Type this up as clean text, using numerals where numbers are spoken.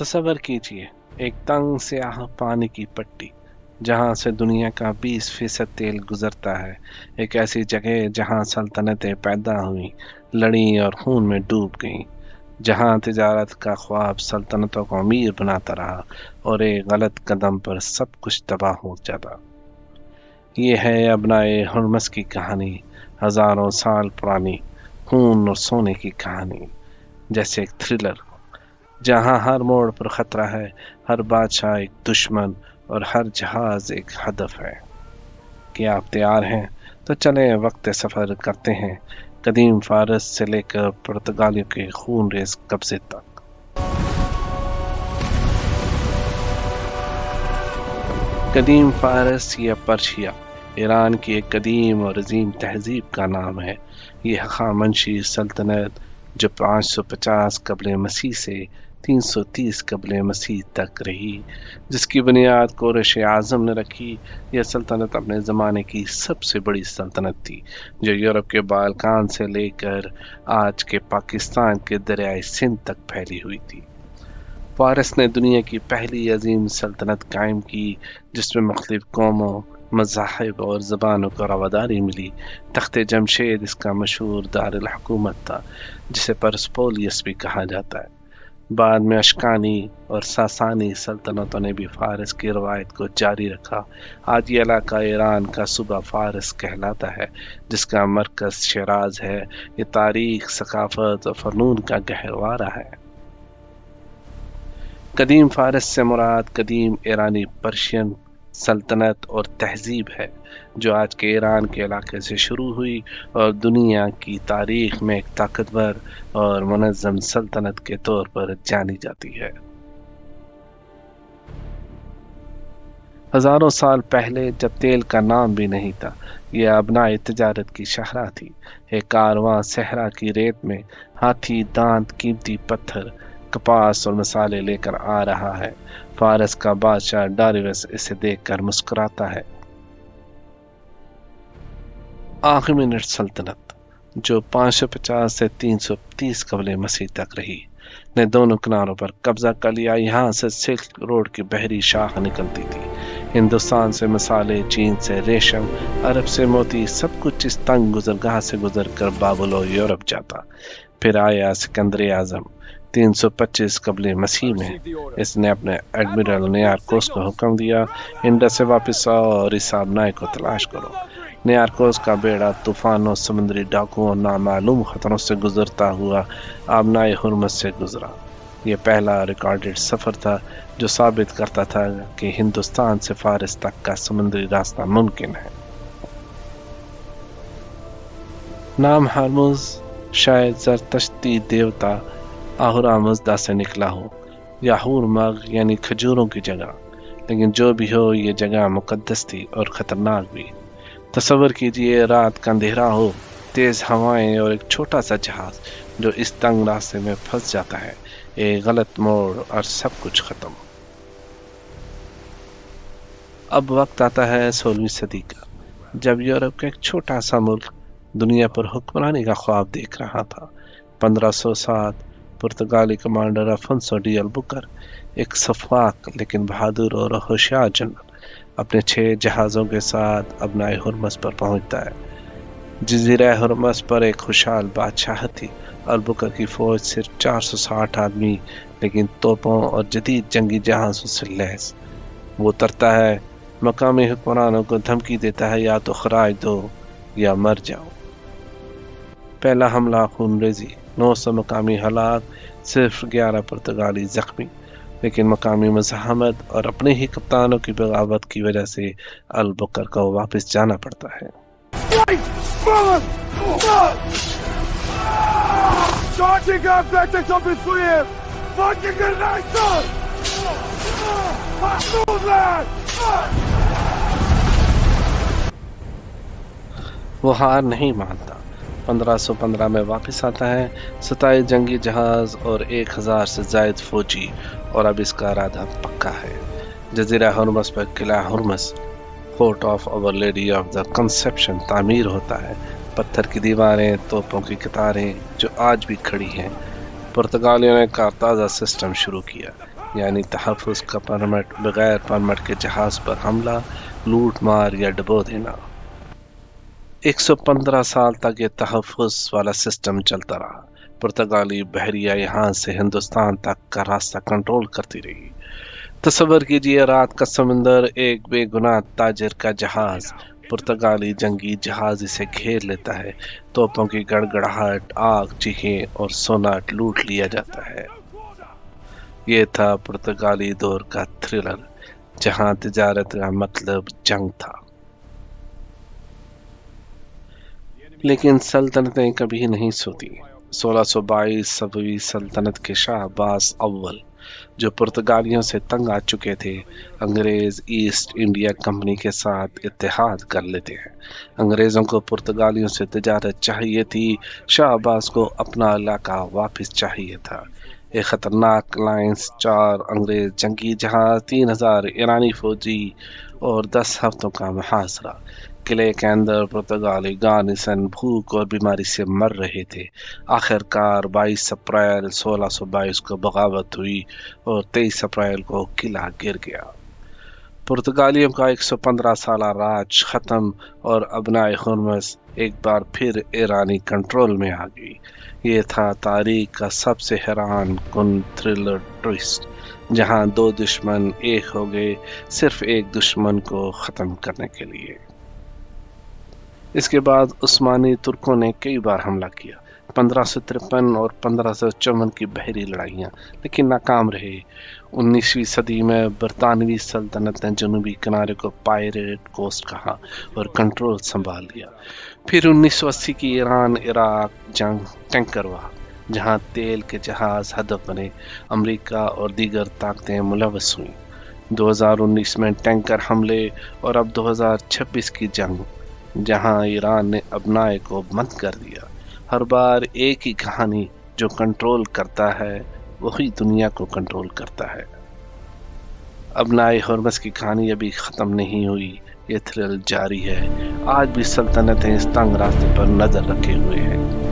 तसव्वुर कीजिए एक तंग स्याह पानी की पट्टी जहां से दुनिया का 20% तेल गुजरता है। एक ऐसी जगह जहां सल्तनतें पैदा हुई, लड़ी और खून में डूब गईं, जहां तिजारत का ख्वाब सल्तनतों को अमीर बनाता रहा और एक गलत कदम पर सब कुछ तबाह हो जाता। ये है अबनाए हुर्मस की कहानी, हजारों साल पुरानी, खून और सोने की कहानी। जैसे एक थ्रिलर जहां हर मोड़ पर खतरा है, हर बादशाह एक दुश्मन और हर जहाज एक हदफ है। क्या आप तैयार हैं? तो चलें वक्त सफर करते हैं कदीम फारस से लेकर पुर्तगालियों के खून रेज कब्जे तक। कदीम फारस या पर्शिया ईरान की एक कदीम और अजीम तहजीब का नाम है। ये हखामंशी सल्तनत जो 550 कबल मसीह से 330 कबल मसीह तक रही, जिसकी बुनियाद कुरैश आज़म ने रखी। यह सल्तनत अपने ज़माने की सबसे बड़ी सल्तनत थी, जो यूरोप के बाल्कान से लेकर आज के पाकिस्तान के दरियाए सिंध तक फैली हुई थी। फारस ने दुनिया की पहली अजीम सल्तनत कायम की, जिसमें मुख्तलिफ कौमों, मज़ाहिब और ज़बानों को रवादारी मिली। तख्ते जमशेद इसका मशहूर दारुल हुकूमत था, जिसे परस्पोलियस भी कहा जाता है। बाद में अशकानी और सासानी सल्तनतों ने भी फारस की रवायत को जारी रखा। आज ये इलाका ईरान का सूबा फारस कहलाता है, जिसका मरकज़ शिराज है। ये तारीख, सकाफत और फ़नून का गहरवारा है। कदीम फारस से मुराद कदीम ईरानी पर्शियन सल्तनत और तहजीब है, जो आज के ईरान के इलाके से शुरू हुई और दुनिया की तारीख में एक ताकतवर और मुनज़्ज़म सल्तनत के तौर पर जानी जाती है। हजारों साल पहले, जब तेल का नाम भी नहीं था, यह अबनाए तिजारत की शाहरा थी। एक कारवां सहरा की रेत में हाथी दांत, कीमती पत्थर, कपास और मसाले लेकर आ रहा है। फारस का बादशाह डारियस इसे देखकर मुस्कुराता है। आखिमिनट सल्तनत, जो 550 से 330 कबल मसीह तक रही, ने दोनों किनारों पर कब्जा कर लिया। यहाँ से सिल्क रोड की बहरी शाख निकलती थी। हिंदुस्तान से मसाले, चीन से रेशम, अरब से मोती, सब कुछ इस तंग गुजरगाह से गुजर कर बाबुल और यूरोप जाता। फिर आया सिकंदर आजम 325 कबल मसीह में। इसने अपने एडमिरल नियारकोस को हुक्म दिया, इंडस से वापस आओ और इस आबनाए को तलाश करो। नियारकोस का बेड़ा तूफानों, समुद्री डाकुओं और नामालूम खतरों से गुजरता हुआ आबनाए हुर्मस से गुजरा। यह पहला रिकॉर्डेड सफर था जो साबित करता था कि हिंदुस्तान से फारस तक का समुद्री रास्ता मुमकिन है। नाम हर्मुज शायद ज़रतश्ती देवता आहुरा मज़दा से निकला हो, या हुरमग यानी खजूरों की जगह। लेकिन जो भी हो, ये जगह मुकद्दस थी और खतरनाक भी। तसव्वुर कीजिए रात का अंधेरा हो, तेज हवाएं और एक छोटा सा जहाज जो इस तंग रास्ते में फंस जाता है। एक गलत मोड़ और सब कुछ खत्म। अब वक्त आता है 16वीं सदी का, जब यूरोप का एक छोटा सा मुल्क दुनिया पर हुक्मरानी का ख्वाब देख रहा था। 1507 पुर्तगाली कमांडर अफोंसो डी अल्बुकर, एक सफाक लेकिन बहादुर और होशियार जनरल, अपने 6 जहाज़ों के साथ अबनाए हुर्मस पर पहुंचता है। जजीरा हुर्मस पर एक खुशहाल बादशाह थी। अल्बुकर की फौज सिर्फ 460 आदमी, लेकिन तोपों और जदीद जंगी जहाज़ों से लैस। वो उतरता है, मकामी हुक्मरानों को धमकी देता है, या तो खराज दो या मर जाओ। पहला हमला खूनरेजी, 900 मकामी हलाक, सिर्फ 11 पुर्तगाली जख्मी। लेकिन मकामी मज़ाहमत और अपने ही कप्तानों की बगावत की वजह से अल्बुकर को वापस जाना पड़ता है। वो हार नहीं मानता। 1515 में वापस आता है, 27 जंगी जहाज और 1000 से जायद फौजी, और अब इसका इरादा पक्का है। जजीरा हुर्मस पर किला Hormuz, fort of our lady of the conception, तामीर होता है। पत्थर की दीवारें, तोपों की कतारें जो आज भी खड़ी हैं। पुर्तगालियों ने का ताज़ा सिस्टम शुरू किया। یعنی تحفظ کا پرمٹ، بغیر پرمٹ کے جہاز پر حملہ، لوٹ مار یا ڈبو دینا۔ 115 سال تک یہ تحفظ والا سسٹم چلتا رہا۔ پرتگالی بحریہ یہاں سے ہندوستان تک کا راستہ کنٹرول کرتی رہی۔ تصور کیجئے رات کا سمندر، ایک بے گناہ تاجر کا جہاز، پرتگالی جنگی جہاز اسے گھیر لیتا ہے، توپوں کی گڑگڑاہٹ، آگ چیخیں اور سونا لوٹ لیا جاتا ہے۔ یہ تھا پرتگالی دور کا تھرلر، جہاں تجارت کا مطلب جنگ تھا۔ لیکن سلطنتیں کبھی نہیں سوتی۔ 1622 صفوی سلطنت کے شاہ عباس اول، جو پرتگالیوں سے تنگ آ چکے تھے، انگریز ایسٹ انڈیا کمپنی کے ساتھ اتحاد کر لیتے ہیں۔ انگریزوں کو پرتگالیوں سے تجارت چاہیے تھی، شاہ عباس کو اپنا علاقہ واپس چاہیے تھا۔ ایک خطرناک الائنس، 4 انگریز جنگی جہاز، 3000 ایرانی فوجی اور 10 ہفتوں کا محاصرہ۔ قلعے کے اندر پرتگالی گارنیسن بھوک اور بیماری سے مر رہے تھے۔ آخر کار 22 اپریل 1622 کو بغاوت ہوئی اور 23 اپریل کو قلعہ گر گیا۔ پرتگالیوں کا 115 سالہ راج ختم اور ابنائے ہرمز ایک بار پھر ایرانی کنٹرول میں آ گئی۔ یہ تھا تاریخ کا سب سے حیران کن تھرلر ٹویسٹ، جہاں 2 دشمن ایک ہو گئے صرف ایک دشمن کو ختم کرنے کے لیے۔ اس کے بعد عثمانی ترکوں نے کئی بار حملہ کیا، 1553 اور 1554 کی بحری لڑائیاں، لیکن ناکام رہے۔ 19ویں صدی میں برطانوی سلطنت نے جنوبی کنارے کو پائریٹ کوسٹ کہا اور کنٹرول سنبھال لیا۔ پھر 1980 کی ایران عراق جنگ ٹینکر ہوا، جہاں تیل کے جہاز ہدف بنے، امریکہ اور دیگر طاقتیں ملوث ہوئیں۔ 2019 میں ٹینکر حملے اور اب 2026 کی جنگ، جہاں ایران نے ابنائے کو بند کر دیا۔ ہر بار ایک ہی کہانی، جو کنٹرول کرتا ہے وہی دنیا کو کنٹرول کرتا ہے۔ ابنائے ہرمز کی کہانی ابھی ختم نہیں ہوئی، یہ تھرل جاری ہے۔ آج بھی سلطنتیں اس تنگ راستے پر نظر رکھے ہوئے ہیں۔